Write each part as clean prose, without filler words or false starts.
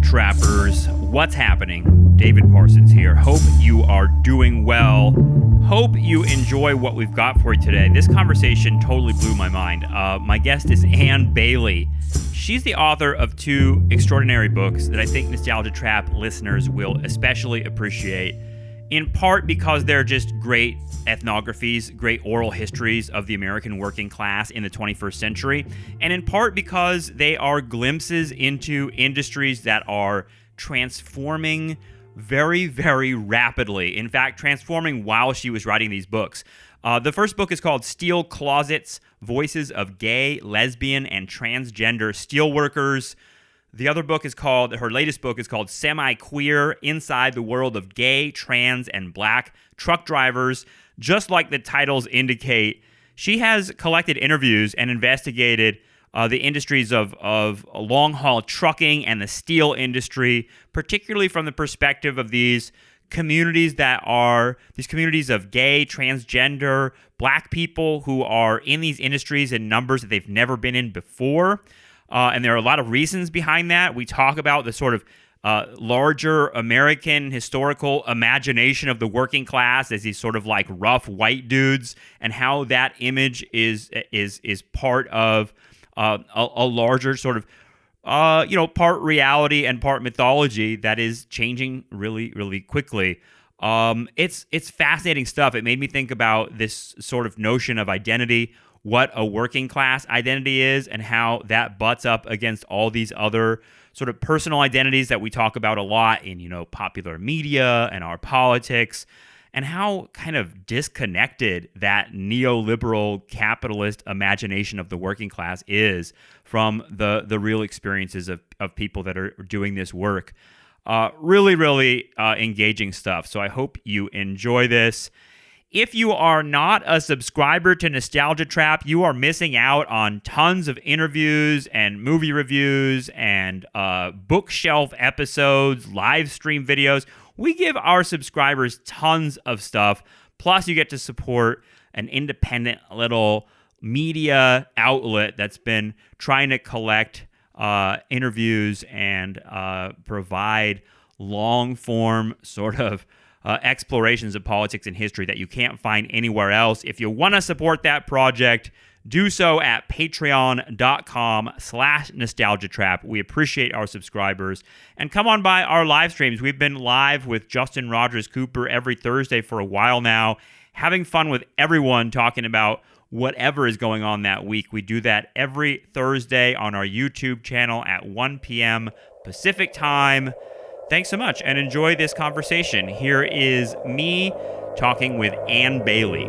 Trappers. What's happening? David Parsons here. Hope you are doing well. Hope you enjoy what we've got for you today. This conversation totally blew my mind. My guest is Ann Balay. She's the author of two extraordinary books that I think Nostalgia Trap listeners will especially appreciate, in part because they're just great ethnographies, great oral histories of the American working class in the 21st century, and in part because they are glimpses into industries that are transforming very, very rapidly. In fact, transforming while she was writing these books. The first book is called Steel Closets, Voices of Gay, Lesbian, and Transgender Steelworkers. The other book is called, her latest book is called Semi-Queer, Inside the World of Gay, Trans, and Black Truck Drivers. Just like the titles indicate, she has collected interviews and investigated the industries of long-haul trucking and the steel industry, particularly from the perspective of these communities of gay, transgender, black people who are in these industries in numbers that they've never been in before. And there are a lot of reasons behind that. We talk about the sort of larger American historical imagination of the working class as these sort of like rough white dudes, and how that image is part of a larger sort of part reality and part mythology that is changing really, really quickly. It's fascinating stuff. It made me think about this sort of notion of identity, what a working class identity is, and how that butts up against all these other sort of personal identities that we talk about a lot in, popular media and our politics, and how kind of disconnected that neoliberal capitalist imagination of the working class is from the real experiences of people that are doing this work. Really, really engaging stuff. So I hope you enjoy this. If you are not a subscriber to Nostalgia Trap, you are missing out on tons of interviews and movie reviews and bookshelf episodes, live stream videos. We give our subscribers tons of stuff. Plus, you get to support an independent little media outlet that's been trying to collect interviews and provide long-form sort of explorations of politics and history that you can't find anywhere else. If you want to support that project, do so at patreon.com/nostalgiatrap. We appreciate our subscribers. And come on by our live streams. We've been live with Justin Rogers Cooper every Thursday for a while now, having fun with everyone, talking about whatever is going on that week. We do that every Thursday on our YouTube channel at 1 p.m. Pacific time. Thanks so much, and enjoy this conversation. Here is me talking with Ann Balay.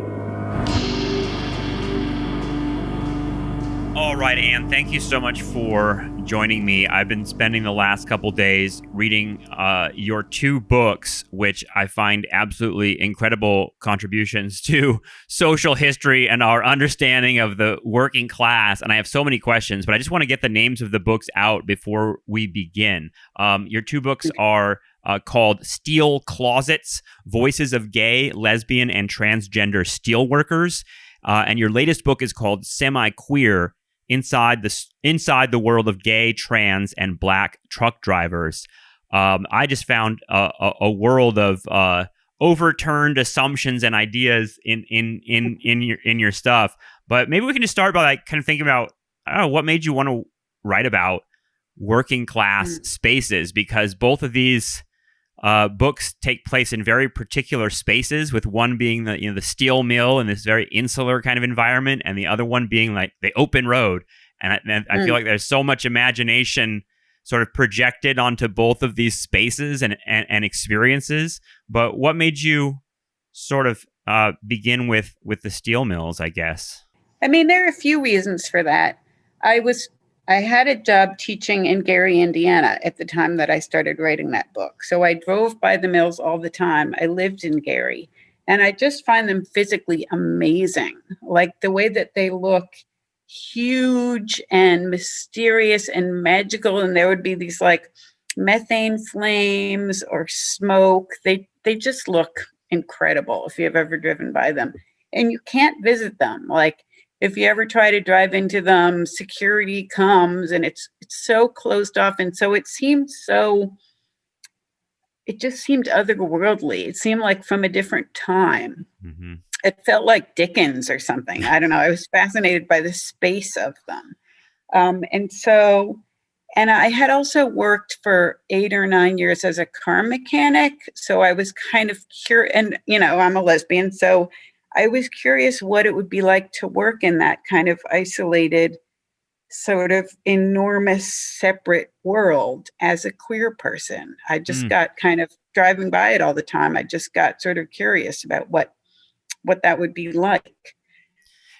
All right, Ann, thank you so much for joining me. I've been spending the last couple days reading your two books, which I find absolutely incredible contributions to social history and our understanding of the working class. And I have so many questions, but I just want to get the names of the books out before we begin. Your two books are called Steel Closets, Voices of Gay, Lesbian, and Transgender Steelworkers. And your latest book is called Semi-Queer, Inside the World of Gay, Trans, and Black Truck Drivers. I just found a world of overturned assumptions and ideas in your stuff. But maybe we can just start by like kind of thinking about, I don't know, what made you want to write about working class spaces, because both of these books take place in very particular spaces, with one being the steel mill in this very insular kind of environment, and the other one being like the open road. And I feel like there's so much imagination sort of projected onto both of these spaces and experiences. But what made you sort of begin with the steel mills, I guess? I mean, there are a few reasons for that. I had a job teaching in Gary, Indiana at the time that I started writing that book. So I drove by the mills all the time. I lived in Gary, and I just find them physically amazing. Like the way that they look, huge and mysterious and magical. And there would be these like methane flames or smoke. They just look incredible if you've ever driven by them. And you can't visit them. Like if you ever try to drive into them, security comes, and it's so closed off, and so it just seemed otherworldly. It seemed like from a different time. Mm-hmm. It felt like Dickens or something. I don't know. I was fascinated by the space of them. And I had also worked for 8 or 9 years as a car mechanic. So I was kind of curious, and, I'm a lesbian. So I was curious what it would be like to work in that kind of isolated, sort of enormous, separate world as a queer person. I just got kind of driving by it all the time. I just got sort of curious about what that would be like.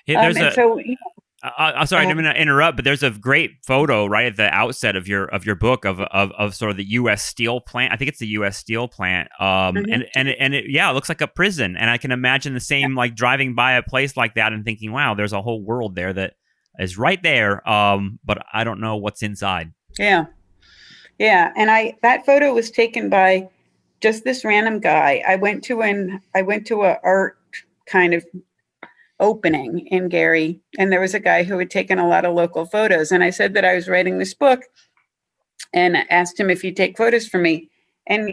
I'm sorry, I didn't mean to interrupt, but there's a great photo right at the outset of your book of sort of the U.S. Steel plant. I think it's the U.S. Steel plant, and it looks like a prison. And I can imagine the same, like driving by a place like that and thinking, wow, there's a whole world there that is right there, but I don't know what's inside. Yeah. And that photo was taken by just this random guy. I went to a art kind of opening in Gary, and there was a guy who had taken a lot of local photos, and I said that I was writing this book and asked him if he'd take photos for me. And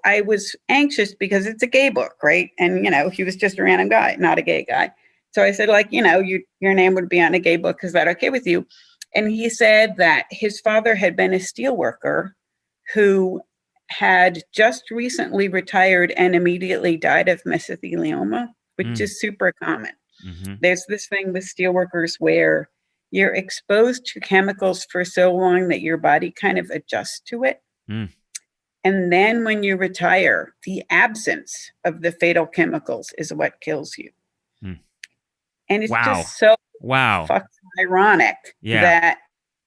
I was anxious because it's a gay book, right? And he was just a random guy, not a gay guy. So I said, your name would be on a gay book. Is that okay with you? And he said that his father had been a steelworker who had just recently retired and immediately died of mesothelioma, which is super common. Mm-hmm. There's this thing with steelworkers where you're exposed to chemicals for so long that your body kind of adjusts to it. Mm. And then when you retire, the absence of the fatal chemicals is what kills you. Mm. And it's just so fucking ironic that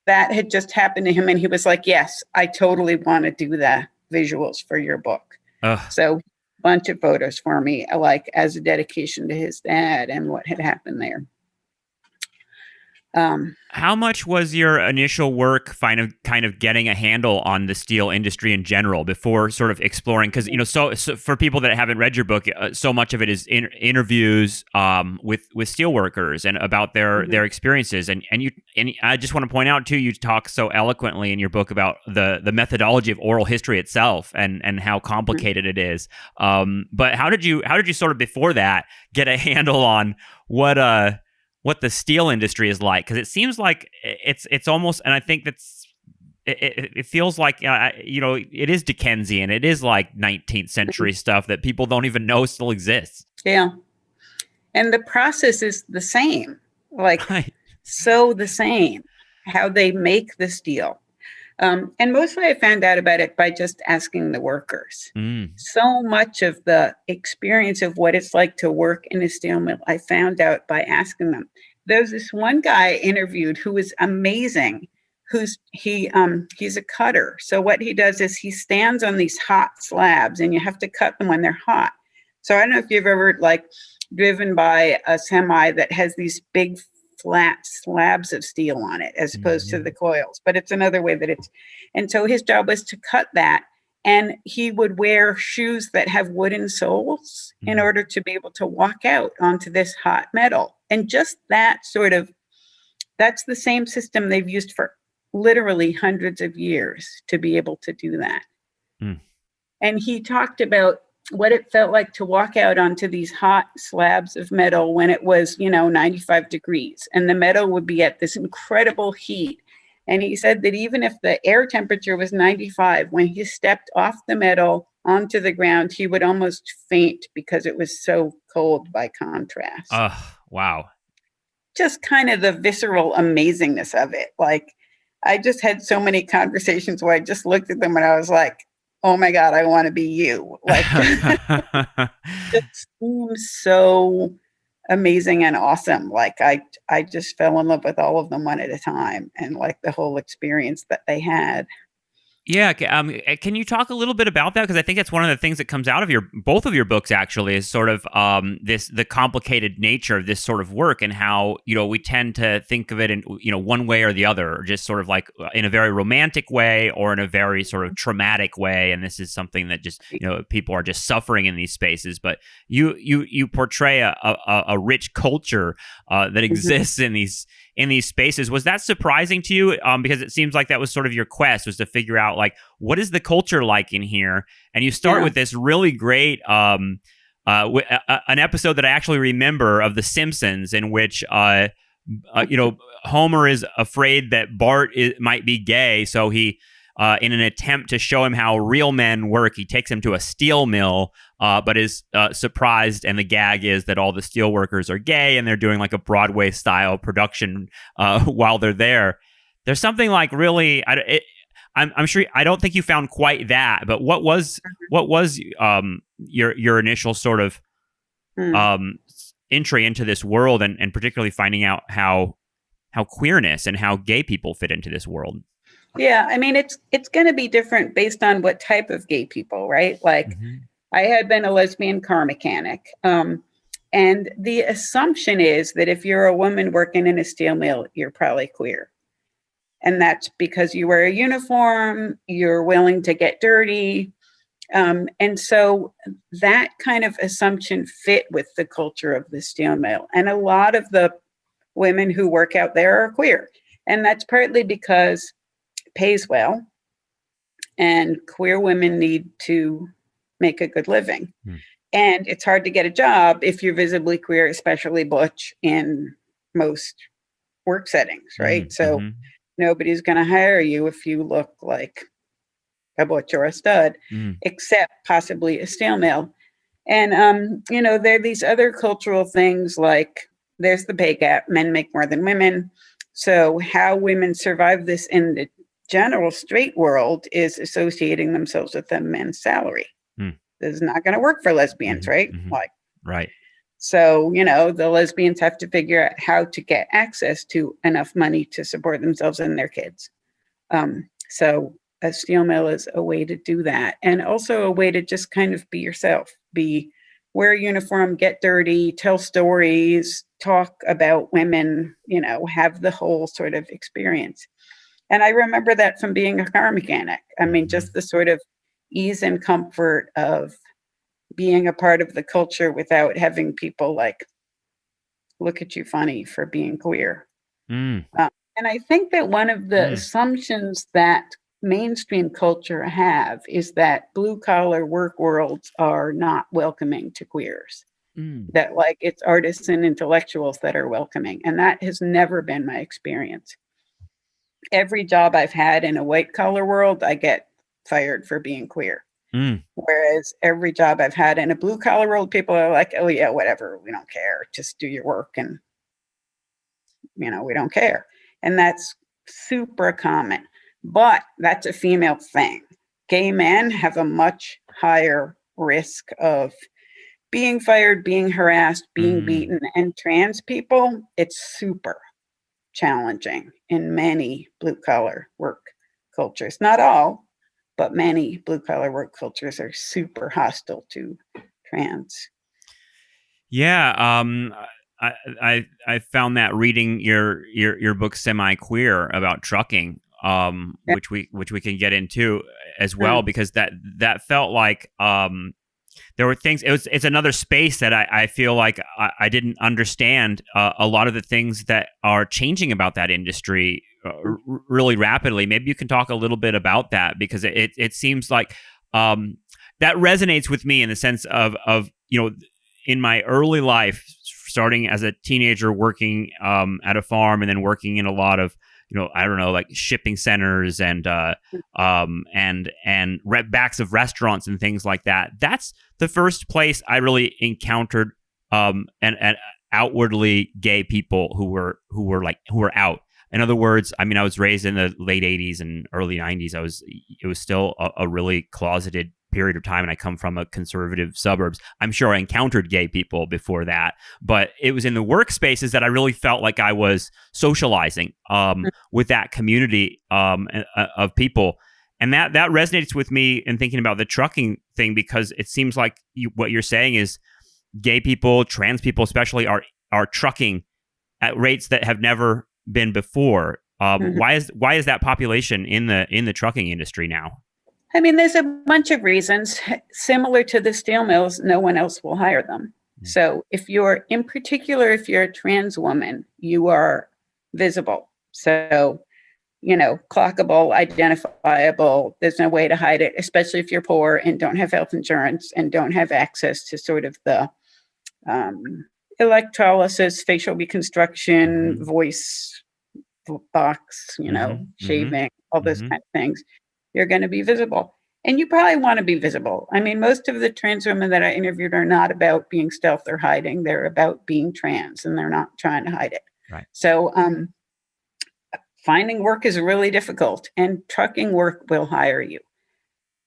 had just happened to him. And he was like, yes, I totally want to do the visuals for your book. So bunch of photos for me, like as a dedication to his dad and what had happened there. How much was your initial work kind of getting a handle on the steel industry in general before sort of exploring? Because so for people that haven't read your book, so much of it is interviews with steelworkers and about their experiences. And I just want to point out too, you talk so eloquently in your book about the methodology of oral history itself and how complicated it is. But how did you sort of before that get a handle on what the steel industry is like? Because it seems like it's almost, and I think it feels like it is Dickensian. It is like 19th century stuff that people don't even know still exists. Yeah, and the process is the same, so the same. How they make the steel. And mostly I found out about it by just asking the workers. So much of the experience of what it's like to work in a steel mill, I found out by asking them. There's this one guy I interviewed who was amazing. He's a cutter. So what he does is he stands on these hot slabs, and you have to cut them when they're hot. So I don't know if you've ever driven by a semi that has these big flat slabs of steel on it as opposed to the coils, but it's another way that and so his job was to cut that, and he would wear shoes that have wooden soles in order to be able to walk out onto this hot metal. And just that's the same system they've used for literally hundreds of years to be able to do that. And he talked about what it felt like to walk out onto these hot slabs of metal when it was, 95 degrees, and the metal would be at this incredible heat. And he said that even if the air temperature was 95, when he stepped off the metal onto the ground, he would almost faint because it was so cold by contrast. Oh, wow. Just kind of the visceral amazingness of it. I just had so many conversations where I just looked at them and I was like, oh my God, I want to be you. It seems so amazing and awesome. I just fell in love with all of them one at a time, and the whole experience that they had. Yeah, can you talk a little bit about that? Because I think that's one of the things that comes out of both of your books. Actually, is sort of the complicated nature of this sort of work, and how we tend to think of it in one way or the other, or just sort of like in a very romantic way or in a very sort of traumatic way. And this is something that just people are just suffering in these spaces. But you portray a rich culture that exists in these spaces. Was that surprising to you? Because it seems like that was sort of your quest, was to figure out like, what is the culture like in here? And you start with this really great an episode that I actually remember of The Simpsons, in which Homer is afraid that Bart might be gay, so he in an attempt to show him how real men work, he takes him to a steel mill, but is surprised, and the gag is that all the steel workers are gay, and they're doing like a Broadway style production while they're there. There's something like really, I'm sure, I don't think you found quite that, but what was your initial sort of entry into this world, and particularly finding out how queerness and how gay people fit into this world? Yeah, I mean, it's going to be different based on what type of gay people, right? Like, I had been a lesbian car mechanic, and the assumption is that if you're a woman working in a steel mill, you're probably queer. And that's because you wear a uniform, you're willing to get dirty. And so that kind of assumption fit with the culture of the steel mill. And a lot of the women who work out there are queer. And that's partly because it pays well, and queer women need to make a good living. And it's hard to get a job if you're visibly queer, especially butch, in most work settings, right? So nobody's going to hire you if you look like a butch or a stud, except possibly a steel mill. And, there are these other cultural things, like there's the pay gap. Men make more than women. So how women survive this in the general straight world is associating themselves with a men's salary. This is not going to work for lesbians, right? Right. So, the lesbians have to figure out how to get access to enough money to support themselves and their kids. So a steel mill is a way to do that. And also a way to just kind of be yourself, wear a uniform, get dirty, tell stories, talk about women, have the whole sort of experience. And I remember that from being a car mechanic. I mean, just the sort of ease and comfort of being a part of the culture without having people like look at you funny for being queer. And I think that one of the assumptions that mainstream culture have is that blue collar work worlds are not welcoming to queers, that like it's artists and intellectuals that are welcoming. And that has never been my experience. Every job I've had in a white collar world, I get fired for being queer. Whereas every job I've had in a blue collar world, people are like, oh yeah, whatever, we don't care, just do your work, and we don't care. And that's super common, but that's a female thing. Gay men have a much higher risk of being fired, being harassed, being beaten, and trans people, it's super challenging in many blue collar work cultures. Not all, but many blue collar work cultures are super hostile to trans. Yeah, I found that reading your book Semi Queer about trucking, which we can get into as well, because that felt like there were things. It's another space that I feel like I didn't understand a lot of the things that are changing about that industry really rapidly. Maybe you can talk a little bit about that, because it seems like that resonates with me in the sense of in my early life, starting as a teenager, working at a farm, and then working in a lot of I don't know, like shipping centers and backs of restaurants and things like that. That's the first place I really encountered and outwardly gay people who were out. In other words, I mean, I was raised in the late 80s and early 90s. It was still a really closeted period of time, and I come from a conservative suburbs. I'm sure I encountered gay people before that, but it was in the workspaces that I really felt like I was socializing with that community of people. And that resonates with me in thinking about the trucking thing, because it seems like what you're saying is gay people, trans people especially, are trucking at rates that have never been before. Mhm. Why is that population in the trucking industry now? I mean, there's a bunch of reasons. Similar to the steel mills, no one else will hire them. So if you're, in particular, if you're a trans woman, you are visible. So, clockable, identifiable, there's no way to hide it, especially if you're poor and don't have health insurance and don't have access to sort of the electrolysis, facial reconstruction, voice box, shaving, all those kind of things. You're going to be visible. And you probably want to be visible. I mean, most of the trans women that I interviewed are not about being stealth or hiding. They're about being trans, and they're not trying to hide it. Right. So finding work is really difficult, and trucking work will hire you.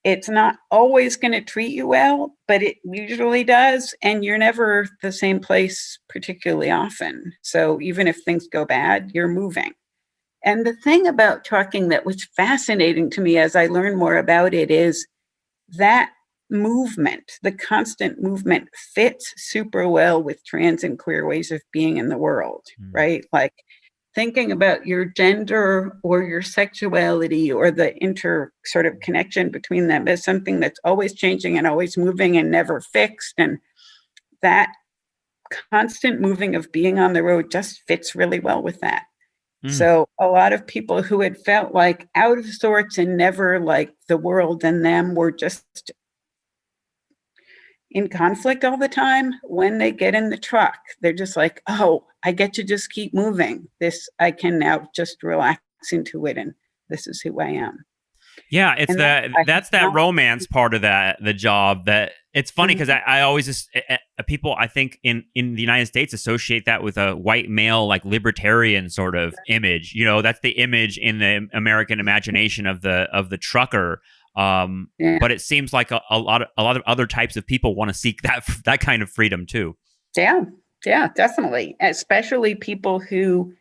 It's not always going to treat you well, but it usually does. And you're never the same place particularly often. So even if things go bad, you're moving. And the thing about trucking that was fascinating to me as I learned more about it is that movement, the constant movement, fits super well with trans and queer ways of being in the world, right? Like thinking about your gender or your sexuality or the inter sort of connection between them as something that's always changing and always moving and never fixed. And that constant moving of being on the road just fits really well with that. So a lot of people who had felt like out of sorts and never like the world and them were just in conflict all the time. When they get in the truck, they're just like, oh, I get to just keep moving. This, I can now just relax into it. And this is who I am. Yeah, it's that's that romance part of the job. That it's funny because I always just people I think in the United States associate that with a white male like libertarian sort of image. That's the image in the American imagination of the trucker. But it seems like a lot of other types of people want to seek that kind of freedom too. Yeah, definitely. Especially people who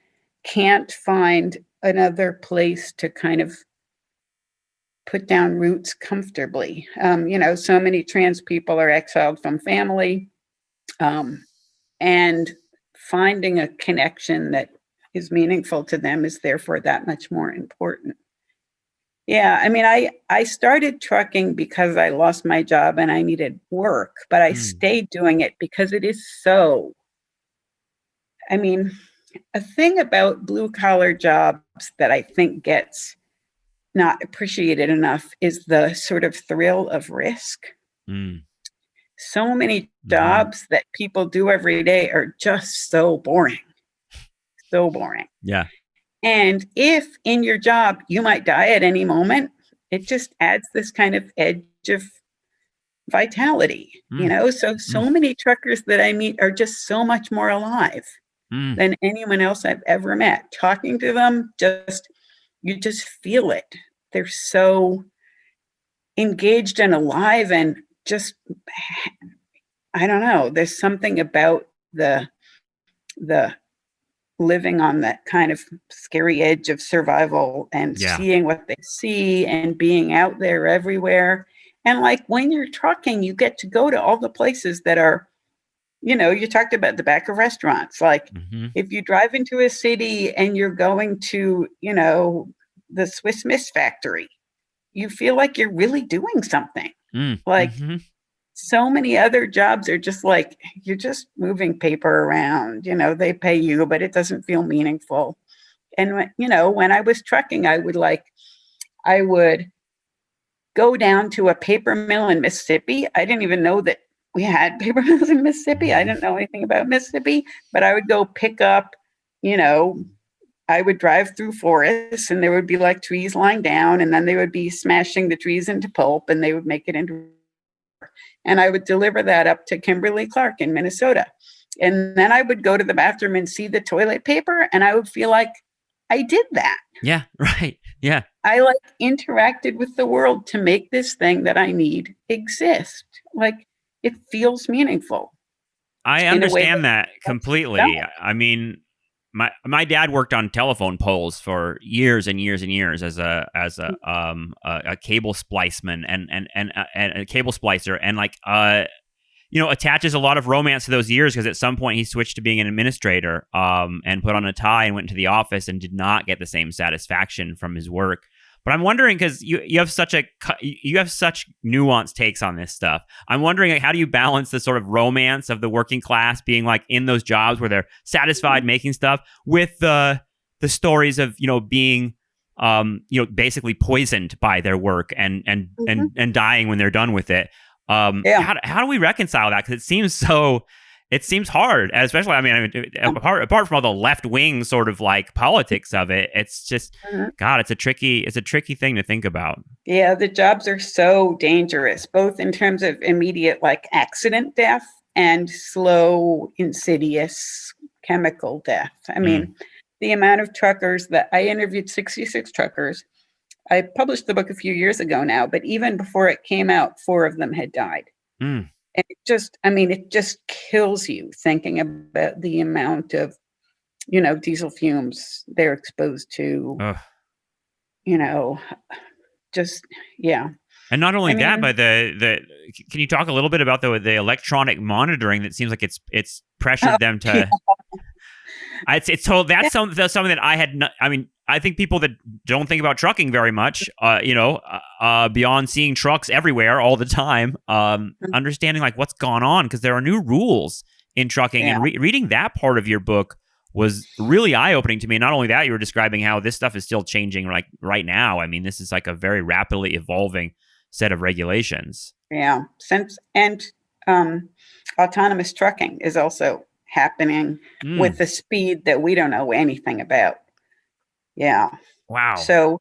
can't find another place to kind of put down roots comfortably. So many trans people are exiled from family, and finding a connection that is meaningful to them is therefore that much more important. Yeah, I mean, I started trucking because I lost my job and I needed work, but I stayed doing it because it is so, I mean, a thing about blue collar jobs that I think gets not appreciated enough is the sort of thrill of risk. So many jobs that people do every day are just so boring. So boring. Yeah. And if in your job you might die at any moment, it just adds this kind of edge of vitality, So many truckers that I meet are just so much more alive than anyone else I've ever met. Talking to them, you just feel it. They're so engaged and alive and just, I don't know, there's something about the living on that kind of scary edge of survival and seeing what they see and being out there everywhere. And like when you're trucking, you get to go to all the places that are, you talked about the back of restaurants. Like if you drive into a city and you're going to, the Swiss Miss factory, you feel like you're really doing something. So many other jobs are just like, you're just moving paper around, they pay you, but it doesn't feel meaningful. And when I was trucking, I would go down to a paper mill in Mississippi. I didn't even know that we had paper mills in Mississippi. I didn't know anything about Mississippi, but I would go pick up, I would drive through forests and there would be like trees lying down, and then they would be smashing the trees into pulp and they would make it into, and I would deliver that up to Kimberly-Clark in Minnesota. And then I would go to the bathroom and see the toilet paper and I would feel like I did that. Yeah, right. Yeah. I like interacted with the world to make this thing that I need exist. Like it feels meaningful. I understand that completely. I mean, my dad worked on telephone poles for years and years and years as a cable spliceman and a cable splicer, and like attaches a lot of romance to those years, because at some point he switched to being an administrator, and put on a tie and went into the office and did not get the same satisfaction from his work. But I'm wondering, because you have such nuanced takes on this stuff. I'm wondering, like, how do you balance the sort of romance of the working class being like in those jobs where they're satisfied making stuff, with the stories of being basically poisoned by their work and dying when they're done with it. How do we reconcile that? Because it seems hard, especially, apart from all the left wing sort of like politics of it, it's just, God, it's a tricky thing to think about. Yeah, the jobs are so dangerous, both in terms of immediate like accident death and slow, insidious chemical death. I mean, the amount of truckers that I interviewed, 66 truckers. I published the book a few years ago now, but even before it came out, 4 of them had died. And it just kills you thinking about the amount of, diesel fumes they're exposed to, And not only that, but can you talk a little bit about the electronic monitoring that seems like it's pressured them to... It's told that's something that I had. I think people that don't think about trucking very much, beyond seeing trucks everywhere all the time, understanding like what's gone on, because there are new rules in trucking, and reading that part of your book was really eye-opening to me. Not only that, you were describing how this stuff is still changing like right now. I mean, this is like a very rapidly evolving set of regulations. Yeah, autonomous trucking is also happening with the speed that we don't know anything about. Yeah. Wow. So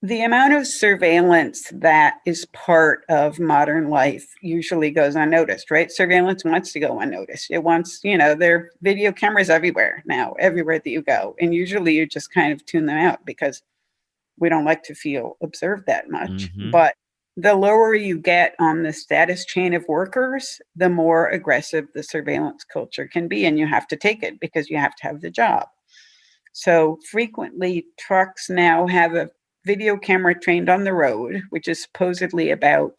the amount of surveillance that is part of modern life usually goes unnoticed, right? Surveillance wants to go unnoticed. It wants, there are video cameras everywhere now, everywhere that you go. And usually you just kind of tune them out because we don't like to feel observed that much. But the lower you get on the status chain of workers, the more aggressive the surveillance culture can be. And you have to take it because you have to have the job. So frequently, trucks now have a video camera trained on the road, which is supposedly about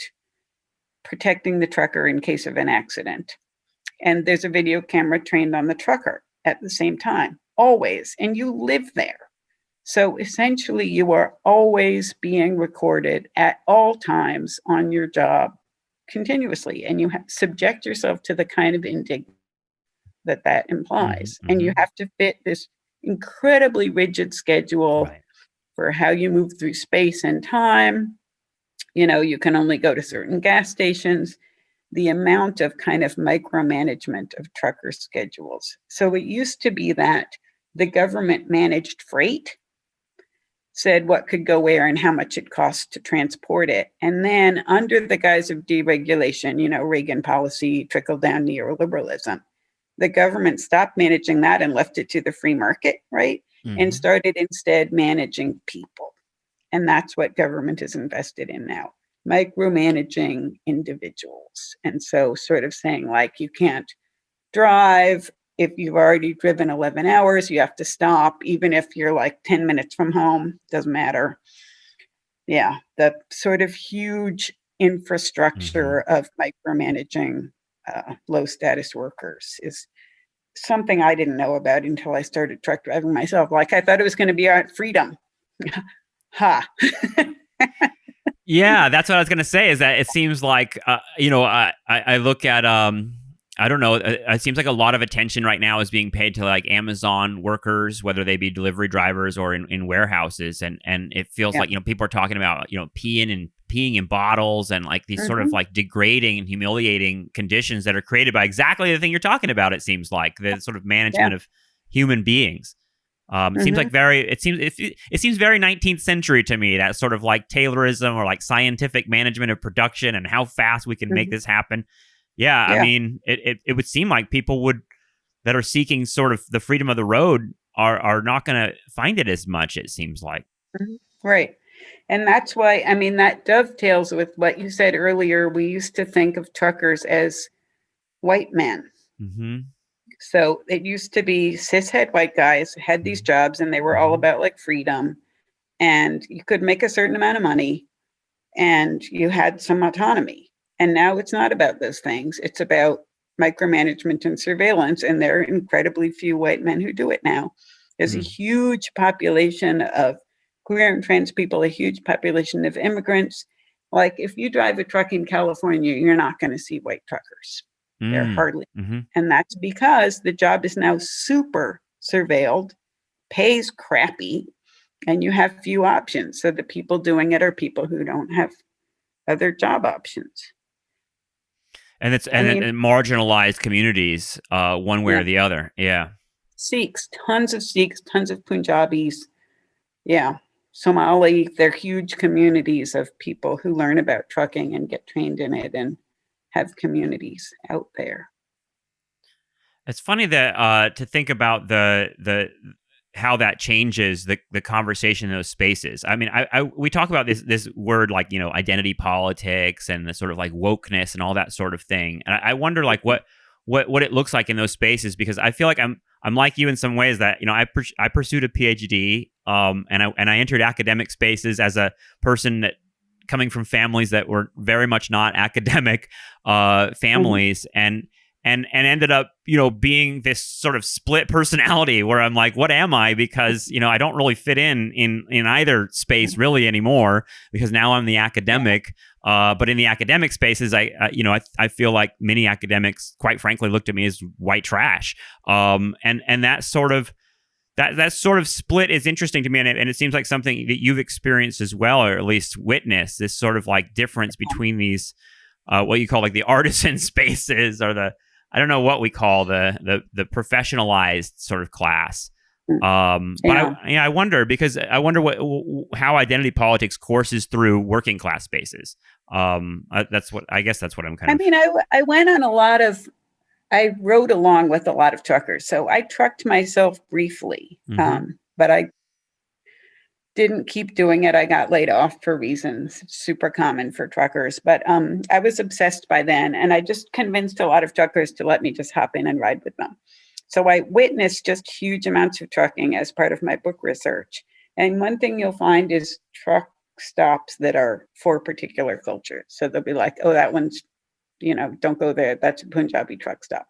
protecting the trucker in case of an accident. And there's a video camera trained on the trucker at the same time, always. And you live there. So essentially, you are always being recorded at all times on your job continuously. And you subject yourself to the kind of indignation that implies. And you have to fit this incredibly rigid schedule for how you move through space and time. You can only go to certain gas stations. The amount of kind of micromanagement of trucker schedules. So it used to be that the government managed freight, said what could go where and how much it costs to transport it. And then under the guise of deregulation, Reagan policy, trickle-down neoliberalism, the government stopped managing that and left it to the free market, right? And started instead managing people. And that's what government is invested in now, micromanaging individuals. And so sort of saying like, you can't drive. If you've already driven 11 hours, you have to stop, even if you're like 10 minutes from home, doesn't matter. Yeah, the sort of huge infrastructure of micromanaging low status workers is something I didn't know about until I started truck driving myself. Like I thought it was going to be about freedom. Yeah, that's what I was going to say, is that it seems like, I look at, I don't know, it seems like a lot of attention right now is being paid to like Amazon workers, whether they be delivery drivers or in warehouses. And it feels like, people are talking about, peeing in bottles and like these sort of like degrading and humiliating conditions that are created by exactly the thing you're talking about. It seems like the sort of management of human beings. It seems like it seems very 19th century to me, that sort of like Taylorism or like scientific management of production and how fast we can make this happen. Yeah, I mean, it would seem like people that are seeking sort of the freedom of the road are not going to find it as much, it seems like. Right. And that's why, that dovetails with what you said earlier. We used to think of truckers as white men. So it used to be cishet white guys had these jobs and they were all about like freedom, and you could make a certain amount of money and you had some autonomy. And now it's not about those things. It's about micromanagement and surveillance. And there are incredibly few white men who do it now. There's a huge population of queer and trans people, a huge population of immigrants. Like if you drive a truck in California, you're not going to see white truckers. They're hardly. And that's because the job is now super surveilled, pays crappy, and you have few options. So the people doing it are people who don't have other job options. And it's and marginalized communities, one way or the other. Yeah. Sikhs, tons of Punjabis. Yeah. Somali, they're huge communities of people who learn about trucking and get trained in it and have communities out there. It's funny that to think about the how that changes the conversation in those spaces. I mean, we talk about this word like, you know, identity politics and the sort of like wokeness and all that sort of thing. And I wonder like what it looks like in those spaces, because I feel like I'm like you in some ways that, you know, I pursued a PhD and I entered academic spaces as a person that coming from families that were very much not academic families and ended up, you know, being this sort of split personality where I'm like, what am I? Because, you know, I don't really fit in either space really anymore, because now I'm the academic. But in the academic spaces, I feel like many academics, quite frankly, looked at me as white trash. And that sort of split is interesting to me, and it seems like something that you've experienced as well, or at least witnessed, this sort of like difference between these what you call like the artisan spaces, or I don't know what we call the professionalized sort of class. But I wonder how identity politics courses through working class spaces. That's what I'm kind of. I mean, I rode along with a lot of truckers. So I trucked myself briefly, but I didn't keep doing it. I got laid off for reasons super common for truckers, but I was obsessed by then. And I just convinced a lot of truckers to let me just hop in and ride with them. So I witnessed just huge amounts of trucking as part of my book research. And one thing you'll find is truck stops that are for particular cultures. So they'll be like, oh, that one's, you know, don't go there. That's a Punjabi truck stop.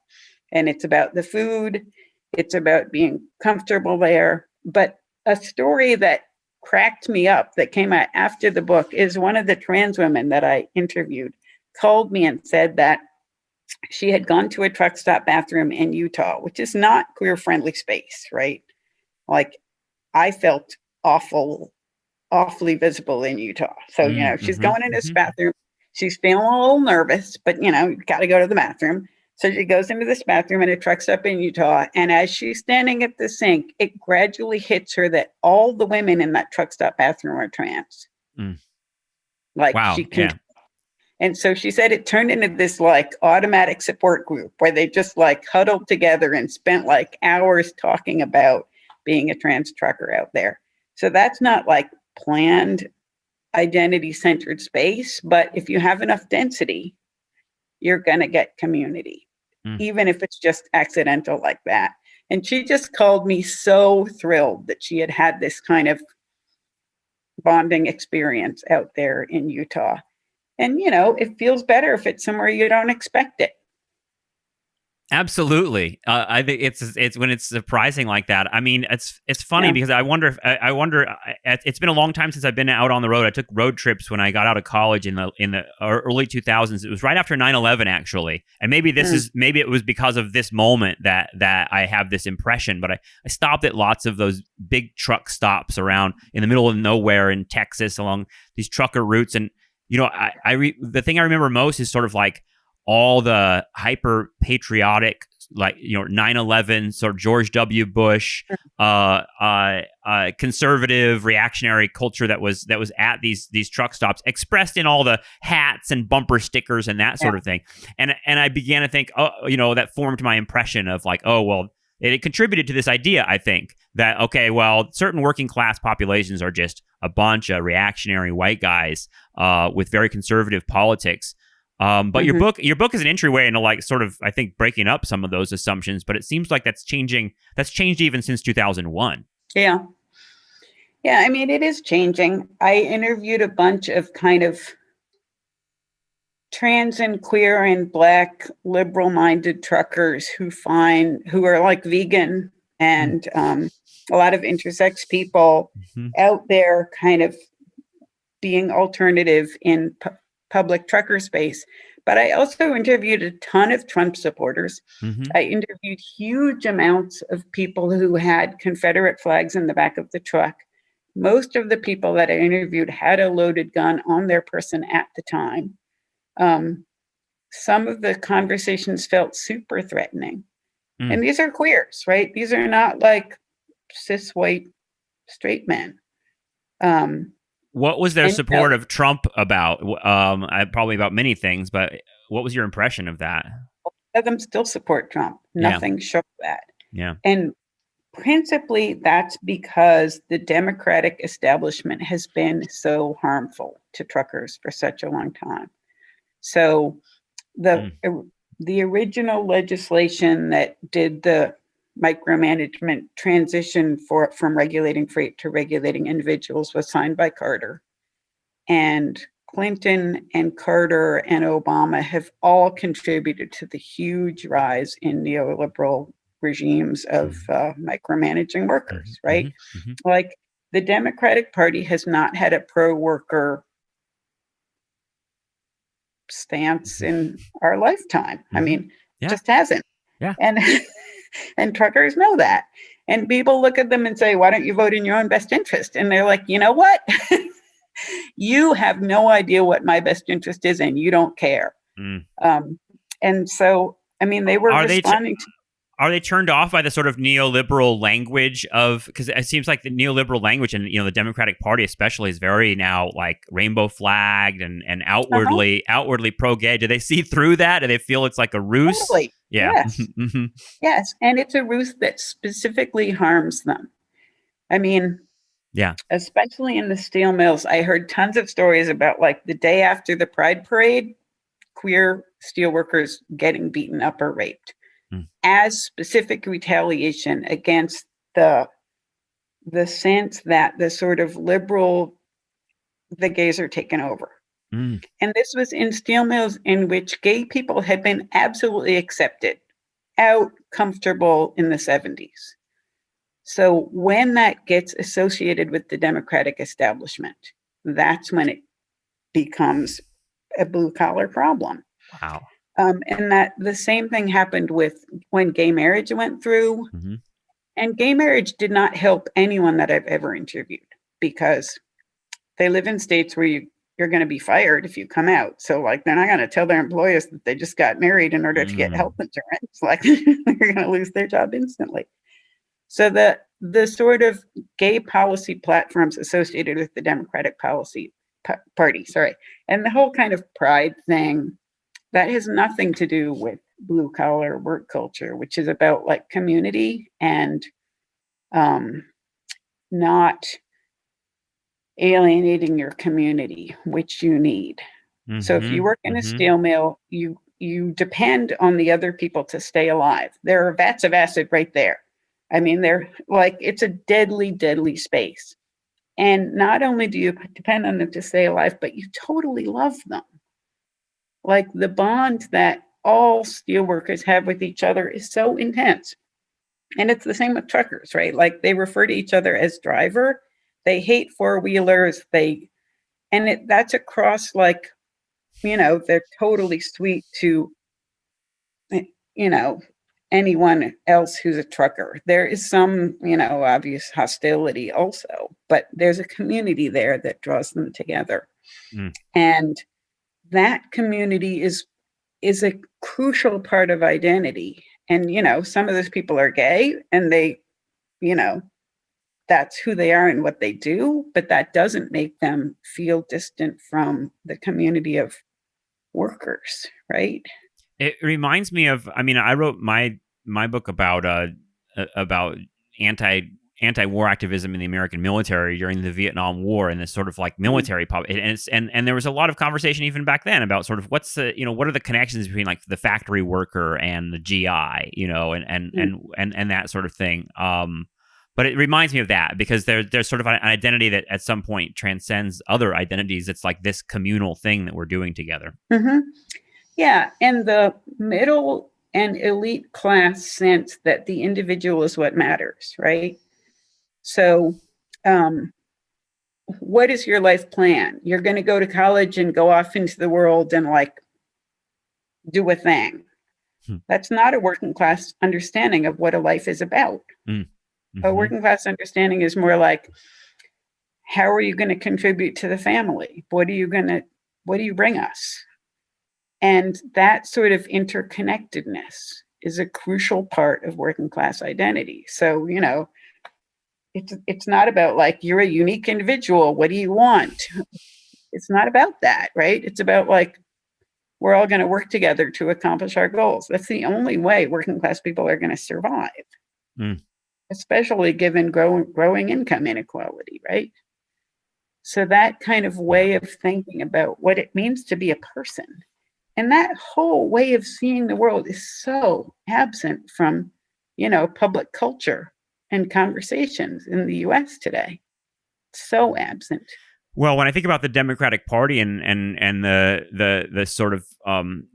And it's about the food. It's about being comfortable there. But a story that cracked me up that came out after the book is one of the trans women that I interviewed called me and said that she had gone to a truck stop bathroom in Utah, which is not queer friendly space, right? Like I felt awfully visible in Utah. So, you know, she's going in this bathroom. She's feeling a little nervous, but, you know, got to go to the bathroom. So she goes into this bathroom in a truck stop in Utah. And as she's standing at the sink, it gradually hits her that all the women in that truck stop bathroom are trans. Like wow. She can. And so she said it turned into this like automatic support group where they just like huddled together and spent like hours talking about being a trans trucker out there. So that's not like planned identity-centered space, but if you have enough density, you're going to get community, even if it's just accidental like that. And she just called me so thrilled that she had had this kind of bonding experience out there in Utah. And, you know, it feels better if it's somewhere you don't expect it. Absolutely. I think it's when it's surprising like that. I mean, it's funny because I wonder it's been a long time since I've been out on the road. I took road trips when I got out of college in the early 2000s. It was right after 9/11 actually. And maybe maybe it was because of this moment that I have this impression, but I stopped at lots of those big truck stops around in the middle of nowhere in Texas along these trucker routes. And, you know, the thing I remember most is sort of like all the hyper patriotic, like, you know, 9/11 sort of George W. Bush, conservative reactionary culture that was at these truck stops, expressed in all the hats and bumper stickers and that sort of thing. And I began to think, oh, you know, that formed my impression of like, oh, well, it contributed to this idea, I think, that, okay, well, certain working class populations are just a bunch of reactionary white guys with very conservative politics. But Mhm. your book is an entryway into like sort of, I think, breaking up some of those assumptions. But it seems like that's changing. That's changed even since 2001. Yeah. Yeah, I mean, it is changing. I interviewed a bunch of kind of trans and queer and Black liberal-minded truckers who are like vegan and a lot of intersex people Mm-hmm. out there kind of being alternative in public trucker space. But I also interviewed a ton of Trump supporters. Mm-hmm. I interviewed huge amounts of people who had Confederate flags in the back of the truck. Most of the people that I interviewed had a loaded gun on their person at the time. Some of the conversations felt super threatening. And these are queers, right? These are not like cis white straight men. What was their And support of Trump about? Probably about many things, but what was your impression of that? of them still support Trump. Yeah. Nothing shows that. Yeah. And principally, that's because the Democratic establishment has been so harmful to truckers for such a long time. So the original legislation that did the micromanagement transition from regulating freight to regulating individuals was signed by Carter. And Clinton and Carter and Obama have all contributed to the huge rise in neoliberal regimes of micromanaging workers, right? Mm-hmm. Like the Democratic Party has not had a pro-worker stance in our lifetime. I mean, just hasn't. Yeah. And truckers know that. And people look at them and say, why don't you vote in your own best interest? And they're like, you know what? You have no idea what my best interest is, and you don't care. And so, I mean, they were responding to. Are they turned off by the sort of neoliberal language of, because it seems like the neoliberal language and, you know, the Democratic Party especially is very now like rainbow flagged and outwardly pro-gay. Do they see through that? Do they feel it's like a ruse? Totally. Yeah. Yes. Yes. And it's a ruse that specifically harms them. I mean, yeah, especially in the steel mills, I heard tons of stories about like the day after the Pride Parade, queer steelworkers getting beaten up or raped as specific retaliation against the sense that the sort of liberal, the gays are taken over. And this was in steel mills in which gay people had been absolutely accepted, out comfortable in the 70s. So when that gets associated with the Democratic establishment, that's when it becomes a blue collar problem. Wow. And that the same thing happened with when gay marriage went through. And gay marriage did not help anyone that I've ever interviewed because they live in states where you're going to be fired if you come out. So like they're not going to tell their employers that they just got married in order to get health insurance. Like they're going to lose their job instantly. So the sort of gay policy platforms associated with the Democratic Party, and the whole kind of pride thing, that has nothing to do with blue collar work culture, which is about like community and not alienating your community, which you need. So if you work in a steel mill, you depend on the other people to stay alive. There are vats of acid right there. I mean, they're like, it's a deadly, deadly space. And not only do you depend on them to stay alive, but you totally love them. Like the bond that all steelworkers have with each other is so intense. And it's the same with truckers, right? Like they refer to each other as driver. They hate four-wheelers. That's across like, you know, they're totally sweet to, you know, anyone else who's a trucker. There is some, you know, obvious hostility also, but there's a community there that draws them together. And that community is a crucial part of identity. And, you know, some of those people are gay and they, you know, that's who they are and what they do, but that doesn't make them feel distant from the community of workers, right? It reminds me of, I mean, I wrote my book about anti-war activism in the American military during the Vietnam War and this sort of like military and there was a lot of conversation even back then about sort of what are the connections between like the factory worker and the GI, and that sort of thing. But it reminds me of that because there's sort of an identity that at some point transcends other identities. It's like this communal thing that we're doing together. Mm-hmm. Yeah, and the middle and elite class sense that the individual is what matters, right? So, what is your life plan? You're going to go to college and go off into the world and like do a thing. That's not a working class understanding of what a life is about. Mm-hmm. A working class understanding is more like, how are you going to contribute to the family? What do you bring us? And that sort of interconnectedness is a crucial part of working class identity. So, it's not about like, you're a unique individual. What do you want? It's not about that, right? It's about like, we're all going to work together to accomplish our goals. That's the only way working class people are going to survive, especially given growing income inequality, right? So that kind of way of thinking about what it means to be a person, and that whole way of seeing the world is so absent from, public culture and conversations in the US today. So absent. Well, when I think about the Democratic Party and the sort of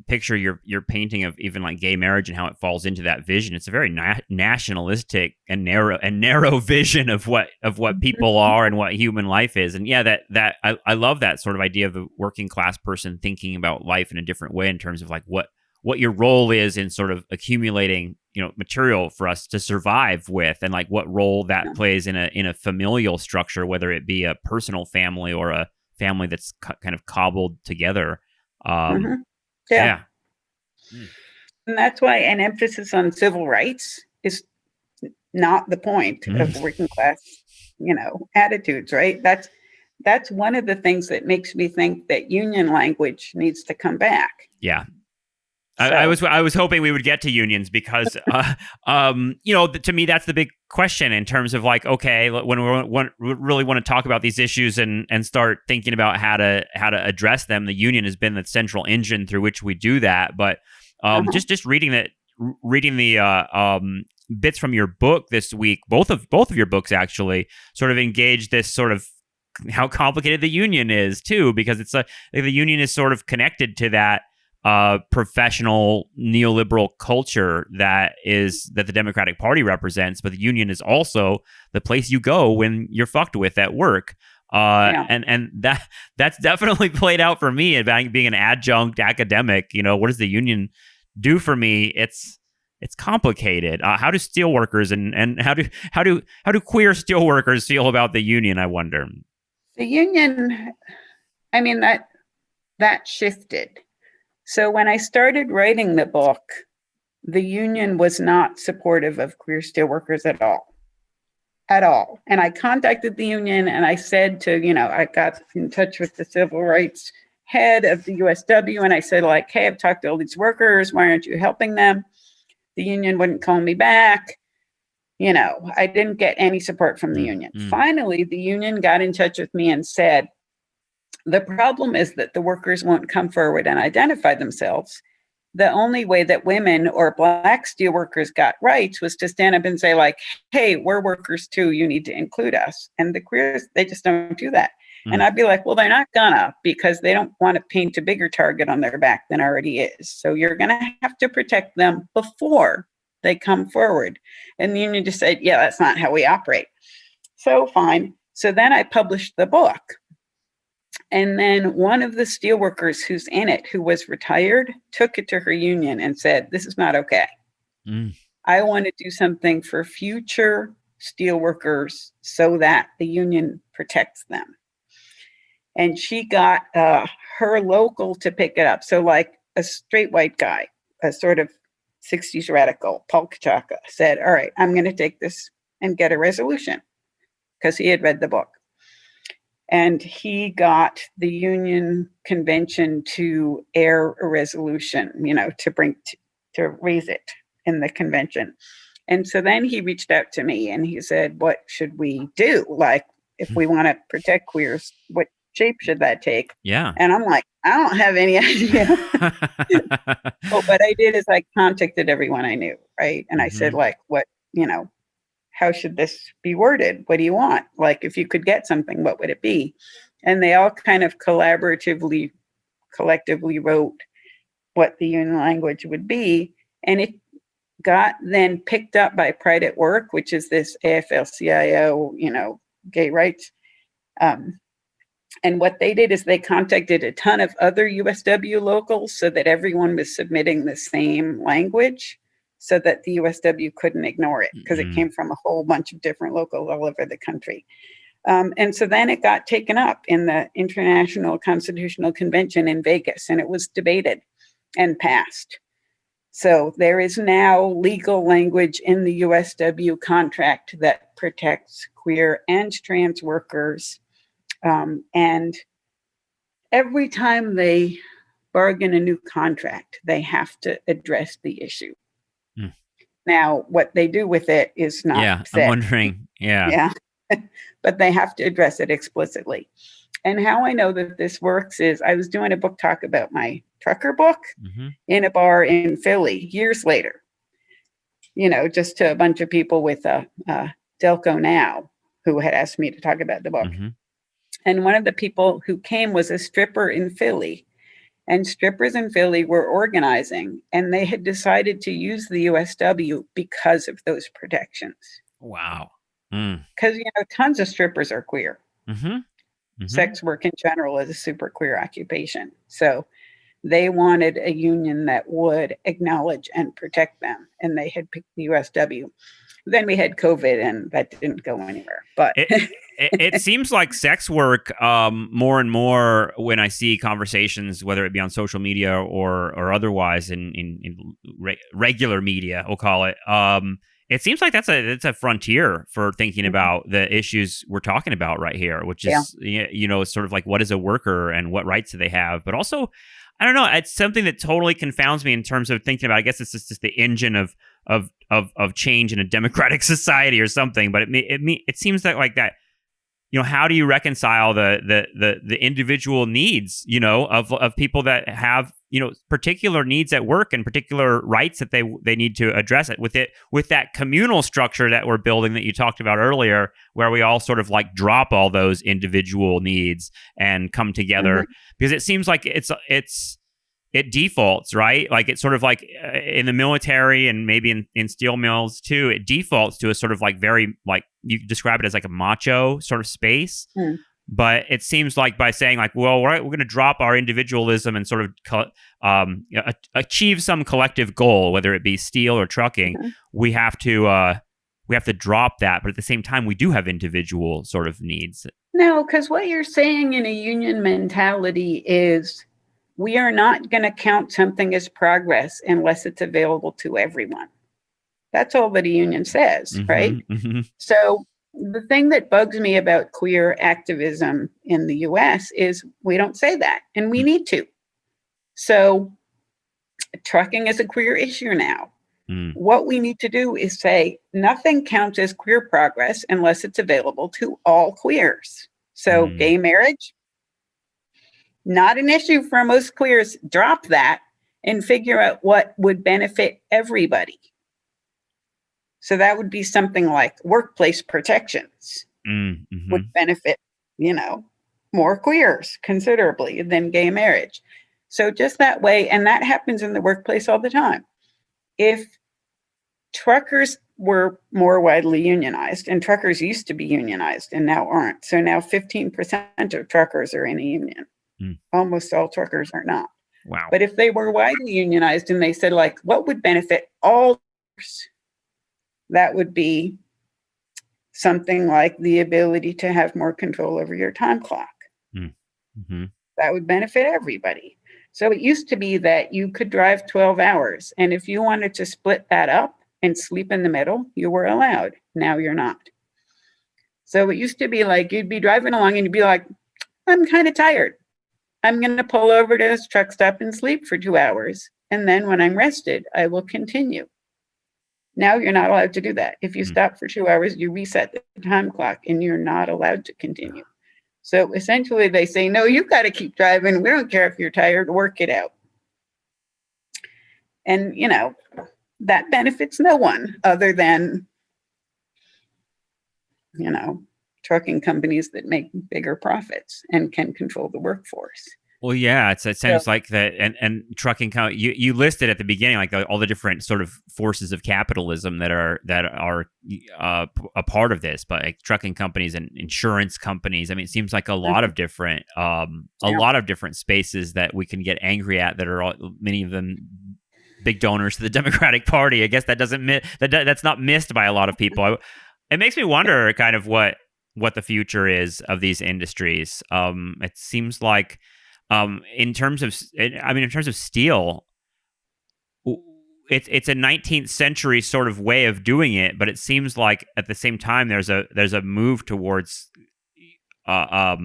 picture you're painting of even like gay marriage and how it falls into that vision, it's a very nationalistic and narrow vision of what people are and what human life is. And yeah, that I love that sort of idea of the working class person thinking about life in a different way in terms of like what your role is in sort of accumulating, material for us to survive with, and like what role that plays in a familial structure, whether it be a personal family or a family that's kind of cobbled together. Yeah. And that's why an emphasis on civil rights is not the point of working class, attitudes, right? That's one of the things that makes me think that union language needs to come back. Yeah. I was hoping we would get to unions because, to me, that's the big question in terms of like, okay, when we really want to talk about these issues and start thinking about how to address them, the union has been the central engine through which we do that. But just reading the bits from your book this week, both of your books actually sort of engage this sort of how complicated the union is too, because it's the union is sort of connected to that professional neoliberal culture that the Democratic Party represents, but the union is also the place you go when you're fucked with at work. And that's definitely played out for me about being an adjunct academic. What does the union do for me? It's complicated. How do steelworkers and how do queer steelworkers feel about the union? I wonder. The union, I mean, that shifted. So when I started writing the book, the union was not supportive of queer steelworkers at all. And I contacted the union and I said to, I got in touch with the civil rights head of the USW and I said like, hey, I've talked to all these workers. Why aren't you helping them? The union wouldn't call me back. I didn't get any support from the union. Finally, the union got in touch with me and said, the problem is that the workers won't come forward and identify themselves. The only way that women or Black steelworkers got rights was to stand up and say like, hey, we're workers too, you need to include us. And the queers, they just don't do that. And I'd be like, well, they're not gonna, because they don't want to paint a bigger target on their back than already is. So you're gonna have to protect them before they come forward. And the union just said, yeah, that's not how we operate. So fine. So then I published the book. And then one of the steelworkers who's in it, who was retired, took it to her union and said, this is not okay. I want to do something for future steelworkers so that the union protects them. And she got her local to pick it up. So like a straight white guy, a sort of 60s radical, Paul Kachaka, said, all right, I'm going to take this and get a resolution, because he had read the book. And he got the union convention to air a resolution, to raise it in the convention. And so then he reached out to me and he said, what should we do? Like, if we want to protect queers, what shape should that take? Yeah. And I'm like, I don't have any idea. But what I did is I contacted everyone I knew, right? And I said, like, what, how should this be worded? What do you want? Like, if you could get something, what would it be? And they all kind of collectively wrote what the union language would be. And it got then picked up by Pride at Work, which is this AFL-CIO, gay rights. And what they did is they contacted a ton of other USW locals so that everyone was submitting the same language so that the USW couldn't ignore it because it came from a whole bunch of different locals all over the country. And so then it got taken up in the International Constitutional Convention in Vegas, and it was debated and passed. So there is now legal language in the USW contract that protects queer and trans workers. And every time they bargain a new contract, they have to address the issue. Now, what they do with it is not said. I'm wondering. Yeah. But they have to address it explicitly. And how I know that this works is I was doing a book talk about my trucker book in a bar in Philly years later, just to a bunch of people with Delco Now who had asked me to talk about the book. And one of the people who came was a stripper in Philly. And strippers in Philly were organizing, and they had decided to use the USW because of those protections. Wow. Because, tons of strippers are queer. Sex work in general is a super queer occupation. So they wanted a union that would acknowledge and protect them. And they had picked the USW. Then we had COVID and that didn't go anywhere. But it seems like sex work more and more when I see conversations, whether it be on social media or otherwise in regular media, we'll call it. It seems like it's a frontier for thinking about the issues we're talking about right here, which is, sort of like, what is a worker and what rights do they have? But also, I don't know, it's something that totally confounds me in terms of thinking about, I guess it's just the engine of change in a democratic society or something. But it seems like that, how do you reconcile the individual needs, of people that have, particular needs at work and particular rights that they need to address it with that communal structure that we're building that you talked about earlier, where we all sort of like drop all those individual needs and come together, because it seems like it defaults, right? Like it's sort of like in the military and maybe in steel mills too, it defaults to a sort of like very, like you describe it as like a macho sort of space. But it seems like by saying like, well, we're going to drop our individualism and sort of achieve some collective goal, whether it be steel or trucking, we have to drop that. But at the same time, we do have individual sort of needs. No, because what you're saying in a union mentality is we are not going to count something as progress unless it's available to everyone. That's all that a union says, right? So the thing that bugs me about queer activism in the US is we don't say that, and we need to. So trucking is a queer issue now. What we need to do is say nothing counts as queer progress unless it's available to all queers. So gay marriage, not an issue for most queers. Drop that and figure out what would benefit everybody. So that would be something like workplace protections would benefit, more queers considerably than gay marriage. So just that way, and that happens in the workplace all the time. If truckers were more widely unionized, and truckers used to be unionized and now aren't. So now 15% of truckers are in a union. Almost all truckers are not. Wow. But if they were widely unionized and they said, like, what would benefit all truckers? That would be something like the ability to have more control over your time clock. That would benefit everybody. So it used to be that you could drive 12 hours. And if you wanted to split that up and sleep in the middle, you were allowed. Now you're not. So it used to be like you'd be driving along and you'd be like, I'm kind of tired. I'm going to pull over to this truck stop and sleep for 2 hours. And then when I'm rested, I will continue. Now you're not allowed to do that. If you stop for 2 hours, you reset the time clock and you're not allowed to continue. So essentially they say, no, you've got to keep driving. We don't care if you're tired, work it out. And, that benefits no one other than, trucking companies that make bigger profits and can control the workforce. Well, yeah, it sounds like that, and trucking. You listed at the beginning like all the different sort of forces of capitalism that are a part of this, but like trucking companies and insurance companies. I mean, it seems like a lot of different lot of different spaces that we can get angry at that are many of them big donors to the Democratic Party. I guess that that's not missed by a lot of people. It makes me wonder kind of what the future is of these industries. It seems like. In terms of steel, it's a 19th century sort of way of doing it, but it seems like at the same time there's a move towards a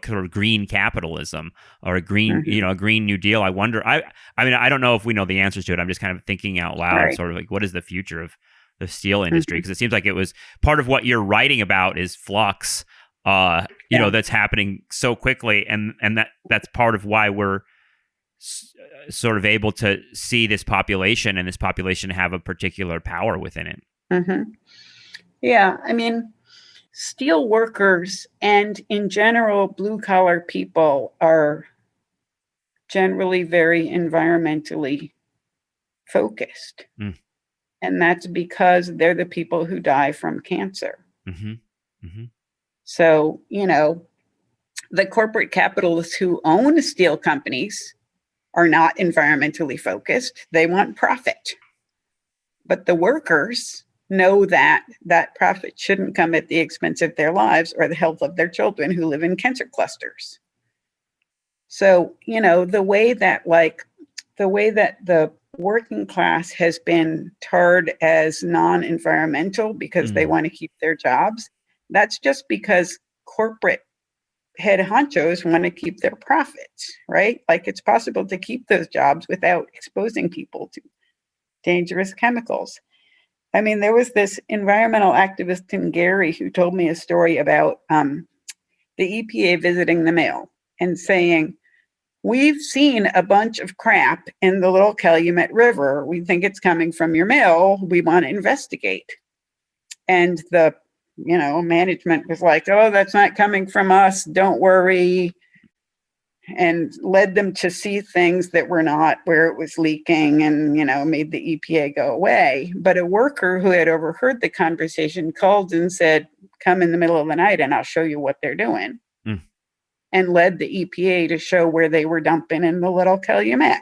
sort of green capitalism or a green a Green New Deal. I wonder. I mean I don't know if we know the answers to it. I'm just kind of thinking out loud, right. Sort of like what is the future of the steel industry? Because it seems like it was part of what you're writing about is flux. That's happening so quickly, and that's part of why we're sort of able to see this population and this population have a particular power within it. Mm-hmm. Yeah, I mean, steel workers and in general, blue collar people are generally very environmentally focused. And that's because they're the people who die from cancer. Mm-hmm. Mm-hmm. So, the corporate capitalists who own steel companies are not environmentally focused. They want profit. But the workers know that that profit shouldn't come at the expense of their lives or the health of their children who live in cancer clusters. So, the way that the working class has been tarred as non-environmental because they want to keep their jobs, that's just because corporate head honchos want to keep their profits, right? Like it's possible to keep those jobs without exposing people to dangerous chemicals. I mean, there was this environmental activist in Gary who told me a story about the EPA visiting the mill and saying, we've seen a bunch of crap in the Little Calumet River. We think it's coming from your mill. We want to investigate. And the management was like, oh, that's not coming from us. Don't worry. And led them to see things that were not where it was leaking and, made the EPA go away. But a worker who had overheard the conversation called and said, come in the middle of the night and I'll show you what they're doing. And led the EPA to show where they were dumping in the Little Calumet.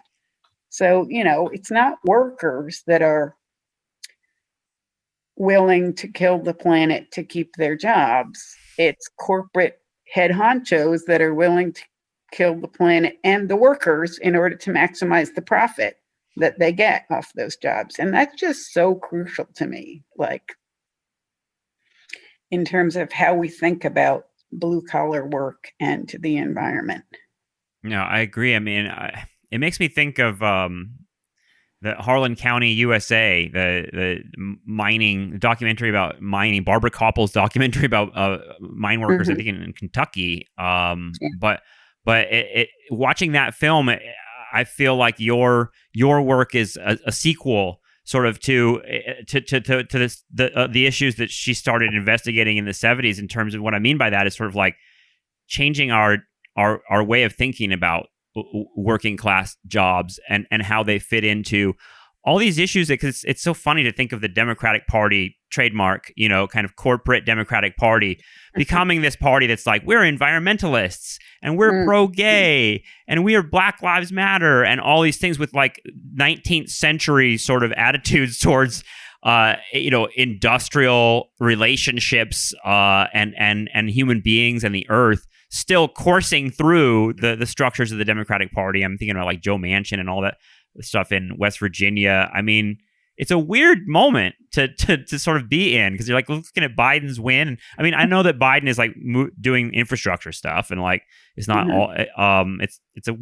So, it's not workers that are willing to kill the planet to keep their jobs. It's corporate head honchos that are willing to kill the planet and the workers in order to maximize the profit that they get off those jobs. And that's just so crucial to me, like in terms of how we think about blue collar work and to the environment. No, I agree. I mean, it makes me think of the Harlan County, USA, the mining documentary about mining, Barbara Koppel's documentary about mine workers, I think in Kentucky. But watching that film, I feel like your work is a sequel, sort of to this, the issues that she started investigating in the 70s. In terms of what I mean by that is sort of like changing our way of thinking about working class jobs and how they fit into all these issues. Because it's so funny to think of the Democratic Party trademark, kind of corporate Democratic Party becoming this party that's like, we're environmentalists and we're pro-gay and we are Black Lives Matter and all these things with like 19th century sort of attitudes towards industrial relationships and human beings and the earth, still coursing through the structures of the Democratic Party. I'm thinking about like Joe Manchin and all that stuff in West Virginia. I mean, it's a weird moment to sort of be in, because you're like looking at Biden's win. I mean, I know that Biden is like doing infrastructure stuff and like it's not all. It's a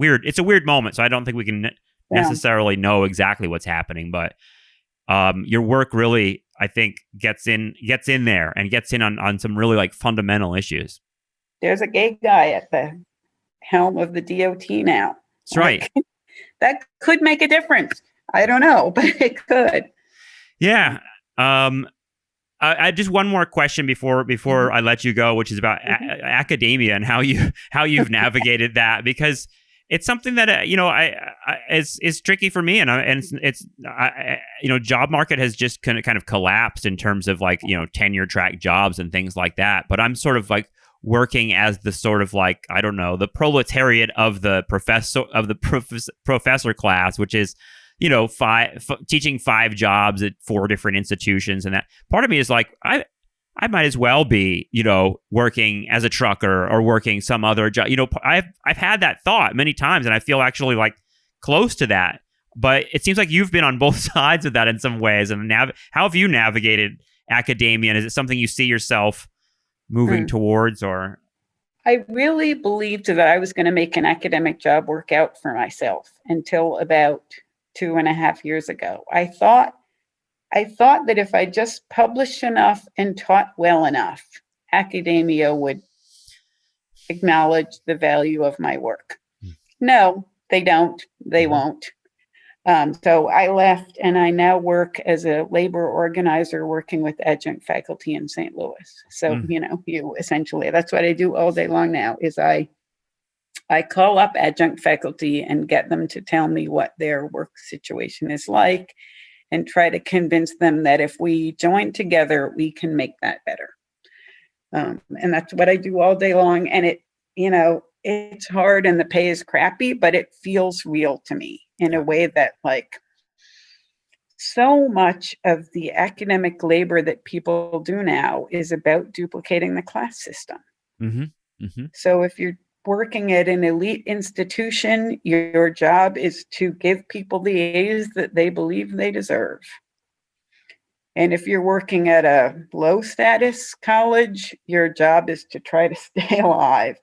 weird moment. So I don't think we can necessarily know exactly what's happening, but your work really, I think, gets in there and gets in on some really like fundamental issues. There's a gay guy at the helm of the DOT now. That's right. That could make a difference. I don't know, but it could. Yeah. I just one more question before I let you go, which is about academia and how you've navigated that, because it's something that is tricky for me, and it's job market has just kind of collapsed in terms of like tenure track jobs and things like that. But I'm sort of like working as the sort of like, I don't know, the proletariat of the professor class, which is teaching 5 jobs at 4 different institutions. And that part of me is like, I might as well be, working as a trucker or working some other job. I've had that thought many times, and I feel actually like close to that. But it seems like you've been on both sides of that in some ways. And how have you navigated academia? And is it something you see yourself moving towards? Or I really believed that I was going to make an academic job work out for myself until about 2.5 years ago. I thought that if I just published enough and taught well enough, academia would acknowledge the value of my work. No, they don't. They won't. So I left, and I now work as a labor organizer working with adjunct faculty in St. Louis. So, you essentially, that's what I do all day long now, is I call up adjunct faculty and get them to tell me what their work situation is like, and try to convince them that if we join together, we can make that better. And that's what I do all day long. And it's hard and the pay is crappy, but it feels real to me in a way that, like, so much of the academic labor that people do now is about duplicating the class system. So if you're working at an elite institution, your job is to give people the A's that they believe they deserve. And if you're working at a low status college, your job is to try to stay alive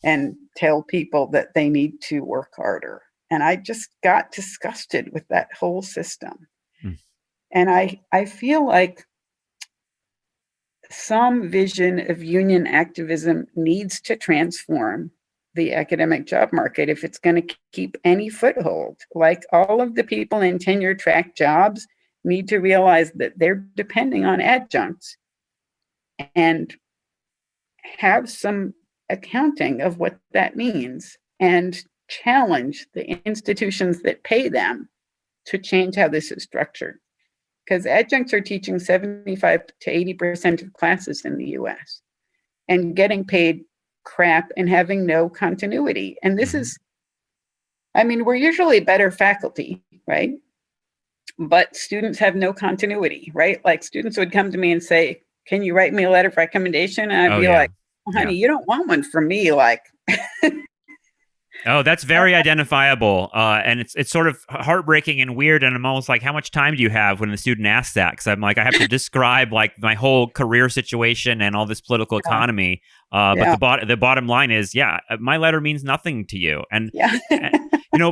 and tell people that they need to work harder. And I just got disgusted with that whole system. And I feel like some vision of union activism needs to transform the academic job market if it's going to keep any foothold. Like, all of the people in tenure track jobs need to realize that they're depending on adjuncts and have some accounting of what that means, and challenge the institutions that pay them to change how this is structured. Because adjuncts are teaching 75 to 80% of classes in the US and getting paid crap and having no continuity. And this is, we're usually better faculty, right? But students have no continuity, right? Like, students would come to me and say, can you write me a letter of recommendation? And I'd be like, oh, honey, you don't want one from me. Like, oh, that's very identifiable. And it's sort of heartbreaking and weird. And I'm almost like, how much time do you have when the student asks that? Because I'm like, I have to describe like my whole career situation and all this political economy. But the bottom line is, my letter means nothing to you. And,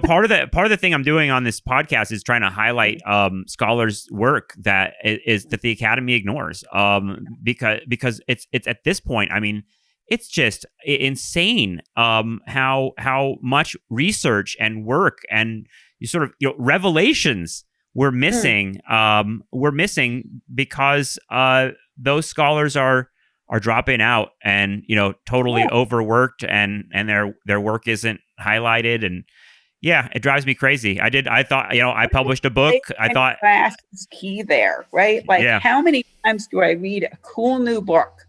part of the thing I'm doing on this podcast is trying to highlight scholars' work that the Academy ignores. Because it's at this point, it's just insane how much research and work and revelations we're missing. We're missing because those scholars are dropping out and totally overworked, and their work isn't highlighted. And it drives me crazy. I thought I published a book. I thought class is key there, right? Like, how many times do I read a cool new book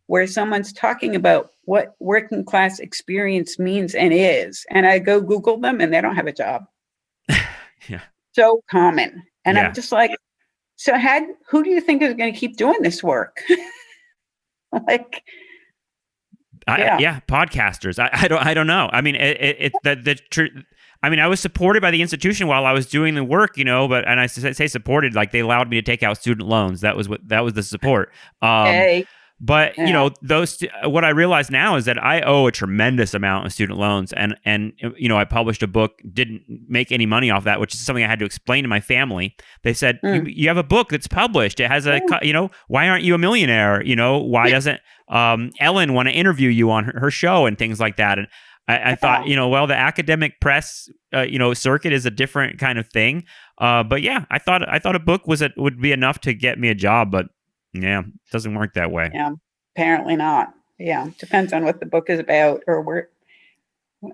where someone's talking about what working class experience means and is, and I go Google them and they don't have a job? So common. And I'm just like, so who do you think is going to keep doing this work? Like, podcasters. I don't know. I was supported by the institution while I was doing the work, but, and I say supported, like they allowed me to take out student loans. That was the support. But Yeah. what I realize now is that I owe a tremendous amount of student loans, and I published a book, didn't make any money off that, which is something I had to explain to my family. They said, Mm. you have a book that's published. It has Oh, why aren't you a millionaire? Why doesn't Ellen want to interview you on her show and things like that? And I thought, yeah. well, the academic press, circuit is a different kind of thing. But yeah, I thought a book would be enough to get me a job, but yeah, it doesn't work that way. Yeah. Apparently not. Yeah. Depends on what the book is about or where.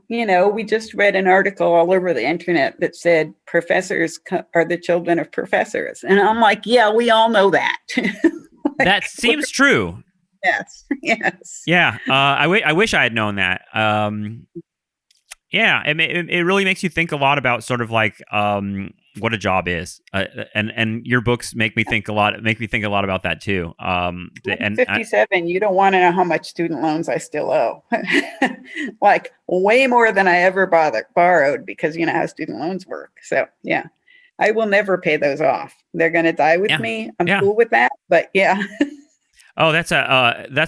We just read an article all over the internet that said professors are the children of professors. And I'm like, yeah, we all know that. That seems true. Yes. Yes. Yeah. I wish I had known that. Yeah. It really makes you think a lot about sort of like what a job is. And your books make me think a lot about that too. I'm 57. You don't want to know how much student loans I still owe. Like way more than I ever borrowed, because you know how student loans work. So yeah, I will never pay those off. They're going to die with me. I'm cool with that. But yeah. Oh, that's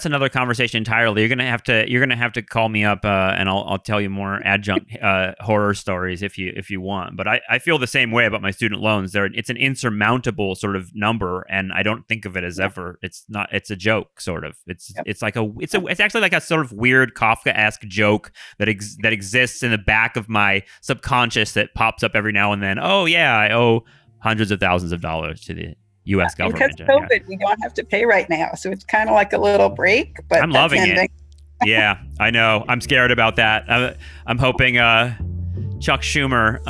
another conversation entirely. You're gonna have to call me up, and I'll tell you more adjunct horror stories if you want. But I feel the same way about my student loans. It's an insurmountable sort of number, and I don't think of it as ever. It's not. It's a joke, sort of. It's actually like a sort of weird Kafka-esque joke that exists in the back of my subconscious that pops up every now and then. Oh yeah, I owe hundreds of thousands of dollars to the U.S. government. Because COVID, we don't have to pay right now, so it's kind of like a little break. But I'm loving it. Yeah, I know. I'm scared about that. I'm hoping Chuck Schumer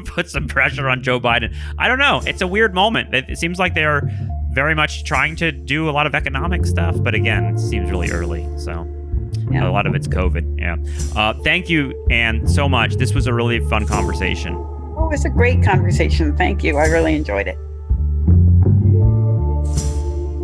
puts some pressure on Joe Biden. I don't know. It's a weird moment. It seems like they're very much trying to do a lot of economic stuff, but again, it seems really early. So a lot of it's COVID. Yeah. Thank you, Anne, so much. This was a really fun conversation. Oh, it was a great conversation. Thank you. I really enjoyed it.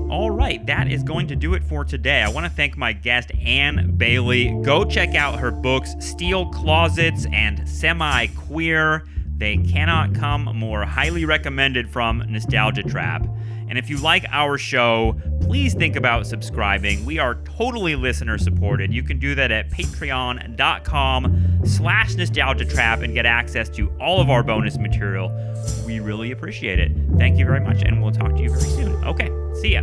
All right, that is going to do it for today. I want to thank my guest, Anne Balay. Go check out her books, Steel Closets and Semi-Queer. They cannot come more highly recommended from Nostalgia Trap. And if you like our show, please think about subscribing. We are totally listener supported. You can do that at patreon.com/nostalgiatrap and get access to all of our bonus material. We really appreciate it. Thank you very much, and we'll talk to you very soon. Okay, see ya.